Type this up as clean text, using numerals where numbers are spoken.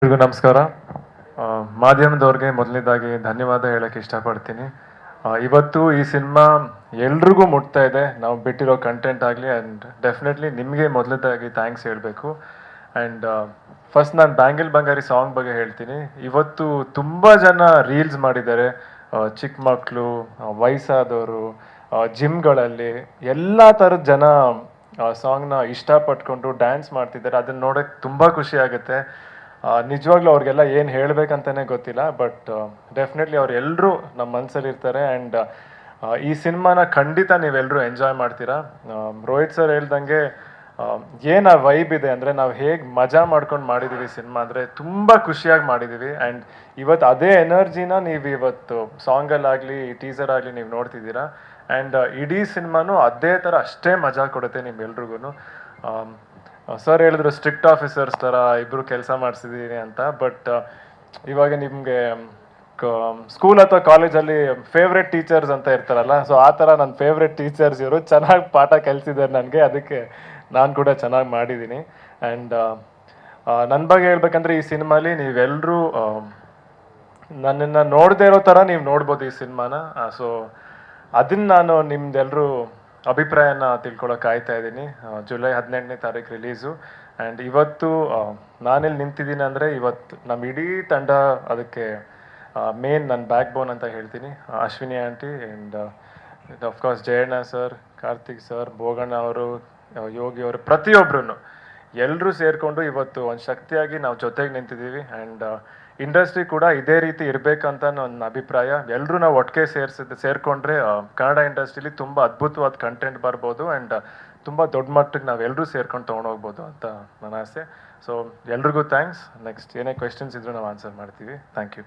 ಎಲ್ರಿಗೂ ನಮಸ್ಕಾರ. ಮಾಧ್ಯಮದವ್ರಿಗೆ ಮೊದಲನೇದಾಗಿ ಧನ್ಯವಾದ ಹೇಳಕ್ಕೆ ಇಷ್ಟಪಡ್ತೀನಿ. ಇವತ್ತು ಈ ಸಿನಿಮಾ ಎಲ್ರಿಗೂ ಮುಟ್ತಾ ಇದೆ, ನಾವು ಬಿಟ್ಟಿರೋ ಕಂಟೆಂಟ್ ಆಗಲಿ. ಆ್ಯಂಡ್ ಡೆಫಿನೆಟ್ಲಿ ನಿಮಗೆ ಮೊದಲನೇದಾಗಿ ಥ್ಯಾಂಕ್ಸ್ ಹೇಳಬೇಕು. ಆ್ಯಂಡ್ ಫಸ್ಟ್ ನಾನು ಬ್ಯಾಂಗಿಲ್ ಬಂಗಾರಿ ಸಾಂಗ್ ಬಗ್ಗೆ ಹೇಳ್ತೀನಿ. ಇವತ್ತು ತುಂಬ ಜನ ರೀಲ್ಸ್ ಮಾಡಿದ್ದಾರೆ, ಚಿಕ್ಕ ಮಕ್ಕಳು, ವಯಸ್ಸಾದವರು, ಜಿಮ್ಗಳಲ್ಲಿ ಎಲ್ಲ ಥರದ ಜನ ಸಾಂಗ್ನ ಇಷ್ಟಪಟ್ಕೊಂಡು ಡ್ಯಾನ್ಸ್ ಮಾಡ್ತಿದ್ದಾರೆ. ಅದನ್ನ ನೋಡೋಕ್ಕೆ ತುಂಬ ಖುಷಿ ಆಗುತ್ತೆ. ನಿಜವಾಗ್ಲೂ ಅವ್ರಿಗೆಲ್ಲ ಏನು ಹೇಳಬೇಕಂತಲೇ ಗೊತ್ತಿಲ್ಲ. ಬಟ್ ಡೆಫಿನೆಟ್ಲಿ ಅವ್ರು ಎಲ್ಲರೂ ನಮ್ಮ ಮನಸ್ಸಲ್ಲಿ ಇರ್ತಾರೆ. ಆ್ಯಂಡ್ ಈ ಸಿನಿಮಾನ ಖಂಡಿತ ನೀವೆಲ್ಲರೂ ಎಂಜಾಯ್ ಮಾಡ್ತೀರಾ. ರೋಹಿತ್ ಸರ್ ಹೇಳ್ದಂಗೆ ಏನು ವೈಬ್ ಇದೆ ಅಂದರೆ, ನಾವು ಹೇಗೆ ಮಜಾ ಮಾಡ್ಕೊಂಡು ಮಾಡಿದ್ದೀವಿ ಸಿನಿಮಾ ಅಂದರೆ ತುಂಬ ಖುಷಿಯಾಗಿ ಮಾಡಿದ್ದೀವಿ. ಆ್ಯಂಡ್ ಇವತ್ತು ಅದೇ ಎನರ್ಜಿನ ನೀವು ಇವತ್ತು ಸಾಂಗಲ್ಲಾಗಲಿ ಟೀಸರ್ ಆಗಲಿ ನೀವು ನೋಡ್ತಿದ್ದೀರಾ. ಆ್ಯಂಡ್ ಇಡೀ ಸಿನಿಮಾನು ಅದೇ ಥರ ಅಷ್ಟೇ ಮಜಾ ಕೊಡುತ್ತೆ ನಿಮ್ಮೆಲ್ರಿಗೂ. ಸರ್ ಹೇಳಿದ್ರು ಸ್ಟ್ರಿಕ್ಟ್ ಆಫೀಸರ್ಸ್ ಥರ ಇಬ್ಬರು ಕೆಲಸ ಮಾಡಿಸಿದ್ದೀನಿ ಅಂತ. ಬಟ್ ಇವಾಗ ನಿಮಗೆ ಸ್ಕೂಲ್ ಅಥವಾ ಕಾಲೇಜಲ್ಲಿ ಫೇವ್ರೆಟ್ ಟೀಚರ್ಸ್ ಅಂತ ಇರ್ತಾರಲ್ಲ, ಸೊ ಆ ಥರ ನನ್ನ ಫೇವ್ರೆಟ್ ಟೀಚರ್ಸ್ ಇವರು ಚೆನ್ನಾಗಿ ಪಾಠ ಕಲಿಸಿದ್ದಾರೆ ನನಗೆ. ಅದಕ್ಕೆ ನಾನು ಕೂಡ ಚೆನ್ನಾಗಿ ಮಾಡಿದ್ದೀನಿ. ಆ್ಯಂಡ್ ನನ್ನ ಬಗ್ಗೆ ಹೇಳ್ಬೇಕಂದ್ರೆ, ಈ ಸಿನಿಮಾಲಿ ನೀವೆಲ್ಲರೂ ನನ್ನನ್ನು ನೋಡದೇ ಇರೋ ಥರ ನೀವು ನೋಡ್ಬೋದು ಈ ಸಿನಿಮಾನ. ಸೊ ಅದನ್ನು ನಾನು ನಿಮ್ದೆಲ್ಲರೂ ಅಭಿಪ್ರಾಯನ ತಿಳ್ಕೊಳಕ್ಕೆ ಕಾಯ್ತಾ ಇದ್ದೀನಿ. ಜುಲೈ 18ನೇ ತಾರೀಕು ರಿಲೀಸು. ಆ್ಯಂಡ್ ಇವತ್ತು ನಾನೆಲ್ಲಿ ನಿಂತಿದ್ದೀನಿ ಅಂದರೆ, ಇವತ್ತು ನಮ್ಮ ಇಡೀ ತಂಡ ಅದಕ್ಕೆ ಮೇನ್ ನನ್ನ ಬ್ಯಾಕ್ ಬೋನ್ ಅಂತ ಹೇಳ್ತೀನಿ. Ashwini aunty and of course Jayanna sir, Karthik sir, Boganna ಅವರು, ಯೋಗಿ ಅವರು, ಪ್ರತಿಯೊಬ್ಬರೂ ಎಲ್ಲರೂ ಸೇರಿಕೊಂಡು ಇವತ್ತು ಒಂದು ಶಕ್ತಿಯಾಗಿ ನಾವು ಜೊತೆಗೆ ನಿಂತಿದ್ದೀವಿ. ಆ್ಯಂಡ್ ಇಂಡಸ್ಟ್ರಿ ಕೂಡ ಇದೇ ರೀತಿ ಇರಬೇಕಂತ ನನ್ನ ಅಭಿಪ್ರಾಯ. ಎಲ್ಲರೂ ನಾವು ಒಟ್ಟಿಗೆ ಸೇರಿಕೊಂಡ್ರೆ ಕನ್ನಡ ಇಂಡಸ್ಟ್ರಿಲಿ ತುಂಬ ಅದ್ಭುತವಾದ ಕಂಟೆಂಟ್ ಬರ್ಬೋದು. ಆ್ಯಂಡ್ ತುಂಬ ದೊಡ್ಡ ಮಟ್ಟಕ್ಕೆ ನಾವು ಎಲ್ಲರೂ ಸೇರ್ಕೊಂಡು ತೊಗೊಂಡೋಗ್ಬೋದು ಅಂತ ನನ್ನ ಆಸೆ. ಸೊ ಎಲ್ರಿಗೂ ಥ್ಯಾಂಕ್ಸ್. ನೆಕ್ಸ್ಟ್ ಏನೇ ಕ್ವೆಶನ್ಸ್ ಇದ್ರೂ ನಾವು ಆನ್ಸರ್ ಮಾಡ್ತೀವಿ. Thank you.